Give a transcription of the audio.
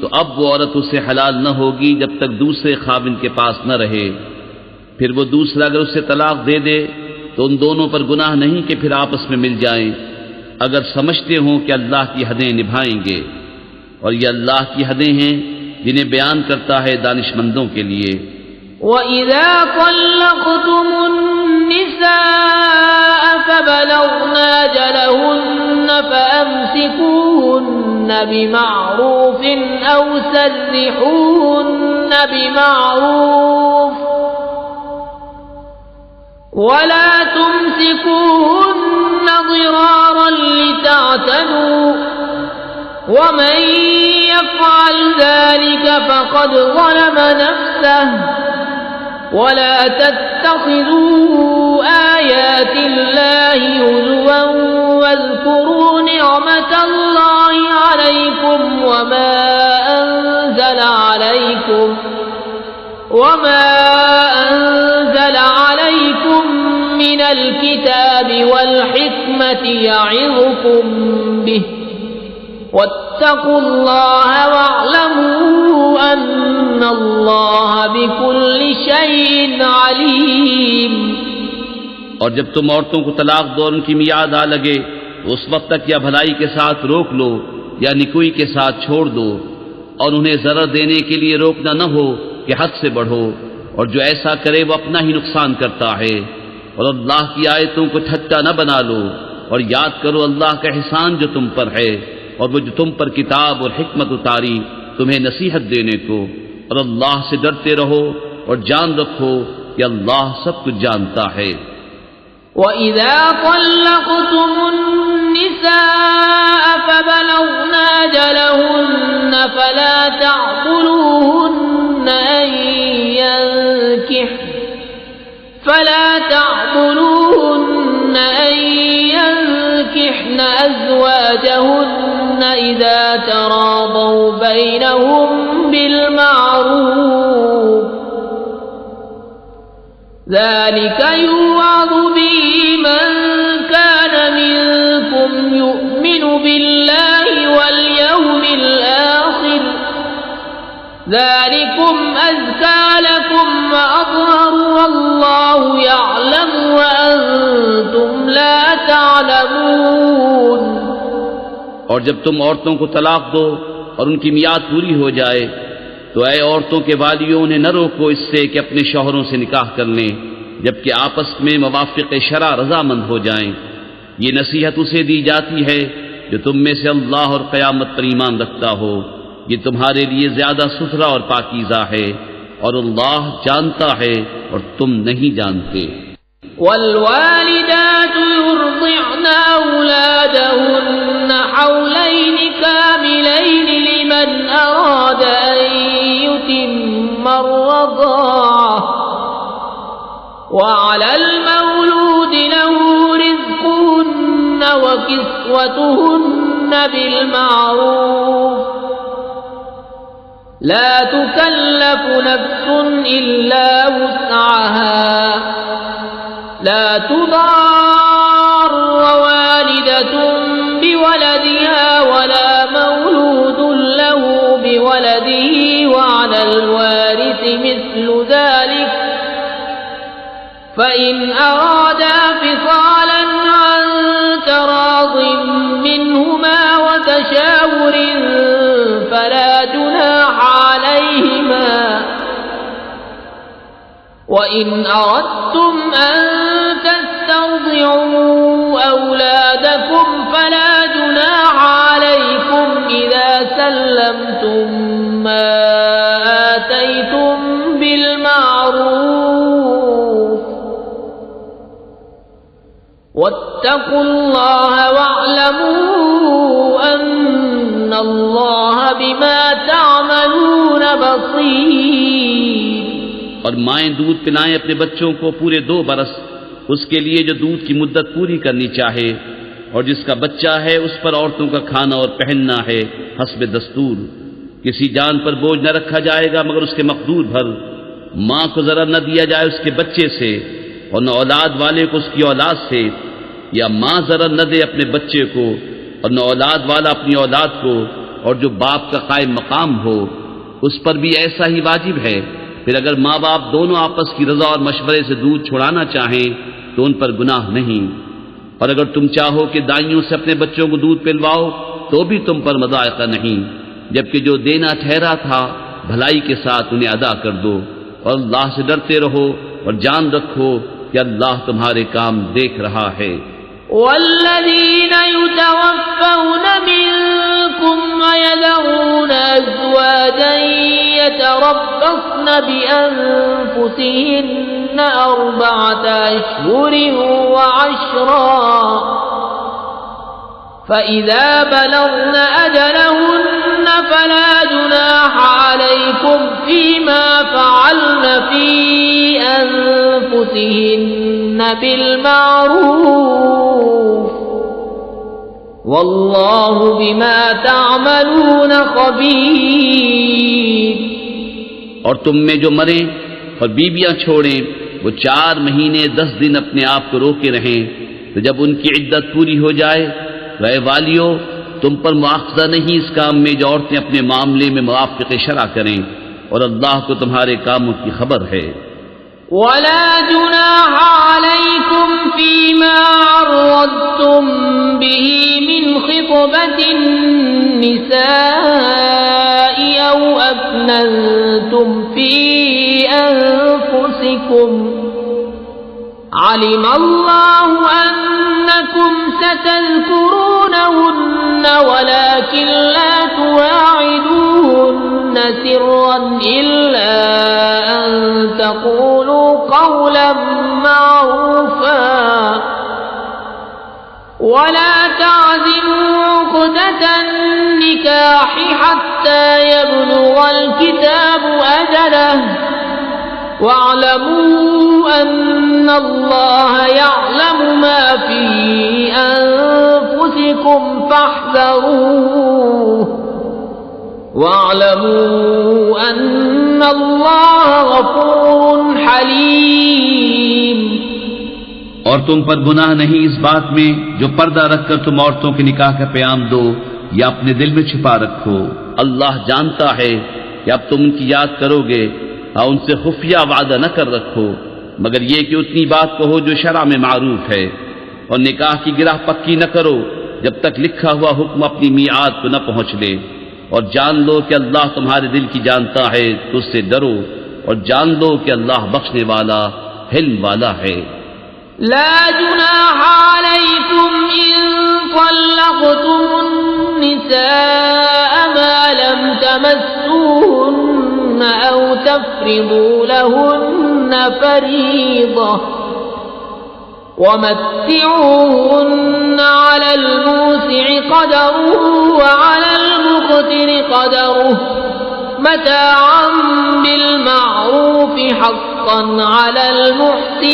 تو اب وہ عورت اسے حلال نہ ہوگی جب تک دوسرے خاوند کے پاس نہ رہے۔ پھر وہ دوسرا اگر اسے طلاق دے دے تو ان دونوں پر گناہ نہیں کہ پھر آپس میں مل جائیں، اگر سمجھتے ہوں کہ اللہ کی حدیں نبھائیں گے، اور یہ اللہ کی حدیں ہیں جنہیں بیان کرتا ہے دانش مندوں کے لیے۔ وَإِذَا طَلَّقْتُمُ النِّسَاءَ فَبَلَغْنَ أَجَلَهُنَّ فَأَمْسِكُوهُنَّ بِمَعْرُوفٍ أَوْ سَرِّحُوهُنَّ بِمَعْرُوفٍ وَلَا تُمْسِكُوهُنَّ ضِرَارًا لِتَعْتَدُوا وَمَن يَفْعَلْ ذَلِكَ فَقَدْ ظَلَمَ نَفْسَهُ وَلَا تَتَّخِذُوا آيَاتِ اللَّهِ هُزُوًا وَاذْكُرُوا نِعْمَةَ اللَّهِ عَلَيْكُمْ وَمَا أَنزَلَ عَلَيْكُمْ مِنَ الْكِتَابِ وَالْحِكْمَةِ يَعِظُكُمْ بِهِ وَاتَّقُوا اللَّهَ وَاعْلَمُوا أَنَّ اللَّهَ بِكُلِّ شَيْءٍ عَلِيمٌ۔ اور جب تم عورتوں کو طلاق دو اور ان کی میعاد آ لگے تو اس وقت تک یا بھلائی کے ساتھ روک لو یا نکوئی کے ساتھ چھوڑ دو، اور انہیں ضرر دینے کے لیے روکنا نہ ہو کہ حد سے بڑھو، اور جو ایسا کرے وہ اپنا ہی نقصان کرتا ہے۔ اور اللہ کی آیتوں کو ٹھٹا نہ بنا لو، اور یاد کرو اللہ کا احسان جو تم پر ہے، اور وہ جو تم پر کتاب اور حکمت اتاری تمہیں نصیحت دینے کو، اور اللہ سے ڈرتے رہو اور جان رکھو کہ اللہ سب کچھ جانتا ہے۔ وَإِذَا طَلَّقْتُمُ النِّسَاءَ فَبَلَغْنَ أَجَلَهُنَّ فَلَا تَعْضُلُوهُنَّ أَن يَنكِحْنَ أَزْوَاجَهُنَّ إِذَا تَرَاضَوْا بَيْنَهُم بِالْمَعْرُوفِ ذَلِكَ يُوعَظُ بِهِ مَن كَانَ مِنكُمْ يُؤْمِنُ بِاللَّهِ وَالْيَوْمِ الْآخِرِ ذَلِكُمْ أَزْكَىٰ لَكُمْ وَأَطْهَرُ وَاللَّهُ يَعْلَمُ وَأَنتُمْ لَا تَعْلَمُونَ۔ اور جب تم عورتوں کو طلاق دو اور ان کی میعاد پوری ہو جائے تو اے عورتوں کے والیوں انہیں نہ روکو اس سے کہ اپنے شوہروں سے نکاح کر لیں جبکہ آپس میں موافق شرع رضامند ہو جائیں۔ یہ نصیحت اسے دی جاتی ہے جو تم میں سے اللہ اور قیامت پر ایمان رکھتا ہو، یہ تمہارے لیے زیادہ ستھرا اور پاکیزہ ہے، اور اللہ جانتا ہے اور تم نہیں جانتے۔ والوالدات يرضعن أولادهن حولين كاملين لمن أراد أن يتم الرضاعة وعلى المولود له رزقهن وكسوتهن بالمعروف لا تكلف نفس إلا وسعها لا تضار والدة بولدها ولا مولود له بولده وعلى الوارث مثل ذلك فإن أرادا فصالا عن تراض منهما وتشاور فلا جناح عليهما وإن أردتم أن تسترضعوا أولادكم فلا جناح عليكم إذا سلمتم ما آتيتم بالمعروف واتقوا الله واعلموا أن الله بما تعملون بصير۔ اور مائیں دودھ پلائیں اپنے بچوں کو پورے 2 برس اس کے لیے جو دودھ کی مدت پوری کرنی چاہے، اور جس کا بچہ ہے اس پر عورتوں کا کھانا اور پہننا ہے حسب دستور۔ کسی جان پر بوجھ نہ رکھا جائے گا مگر اس کے مقدور بھر۔ ماں کو ضرر نہ دیا جائے اس کے بچے سے، اور نہ اولاد والے کو اس کی اولاد سے، یا ماں ضرر نہ دے اپنے بچے کو اور نہ اولاد والا اپنی اولاد کو، اور جو باپ کا قائم مقام ہو اس پر بھی ایسا ہی واجب ہے۔ پھر اگر ماں باپ دونوں آپس کی رضا اور مشورے سے دودھ چھڑانا چاہیں تو ان پر گناہ نہیں، اور اگر تم چاہو کہ دائیوں سے اپنے بچوں کو دودھ پلواؤ تو بھی تم پر مضائقہ نہیں، جبکہ جو دینا ٹھہرا تھا بھلائی کے ساتھ انہیں ادا کر دو، اور اللہ سے ڈرتے رہو اور جان رکھو کہ اللہ تمہارے کام دیکھ رہا ہے۔ والذين يتوفون منكم ويذرون أزواجا يتربصن بأنفسهن 4 أشهر وعشرا فإذا بلغن أجلهن فلا جناح عليكم فيما فعلن في أنفسهن بالمعروف والله بما تعملون خبير۔ اور تم میں جو مرے اور بیویاں چھوڑیں وہ 4 مہینے 10 دن اپنے آپ کو روکے رہیں، تو جب ان کی عدت پوری ہو جائے تو اے والیو تم پر مواخذہ نہیں اس کام میں جو عورتیں اپنے معاملے میں موافق شرع کریں، اور اللہ کو تمہارے کاموں کی خبر ہے۔ ولا جناح عليكم فيما عرضتم به من خطبة النساء أو أكننتم في أنفسكم علم الله أنكم ستذكرونهن ولكن لا تواعدوهن سرا إلا أن تقولوا قولا معروفا ولا تعزموا عقدة النكاح حتى يبلغ الكتاب أجله واعلموا أن الله يعلم ما في أنفسكم فاحذروه واعلموا أن الله غفور حليم۔ اور تم پر گناہ نہیں اس بات میں جو پردہ رکھ کر تم عورتوں کے نکاح کا پیام دو یا اپنے دل میں چھپا رکھو، اللہ جانتا ہے کہ اب تم ان کی یاد کرو گے، اور ان سے خفیہ وعدہ نہ کر رکھو مگر یہ کہ اتنی بات کہو جو شرع میں معروف ہے، اور نکاح کی گرہ پکی نہ کرو جب تک لکھا ہوا حکم اپنی میعاد کو نہ پہنچ لے، اور جان لو کہ اللہ تمہارے دل کی جانتا ہے تو اس سے ڈرو، اور جان لو کہ اللہ بخشنے والا حلم والا ہے۔ لا جناح عليكم إن طلقتم النساء ما لم تمسوهن أو تفرضوا لهن فريضة ومتعوهن على الموسع قدره وعلى المقتر قدره متاعا بالمعروف حقا على المحسنين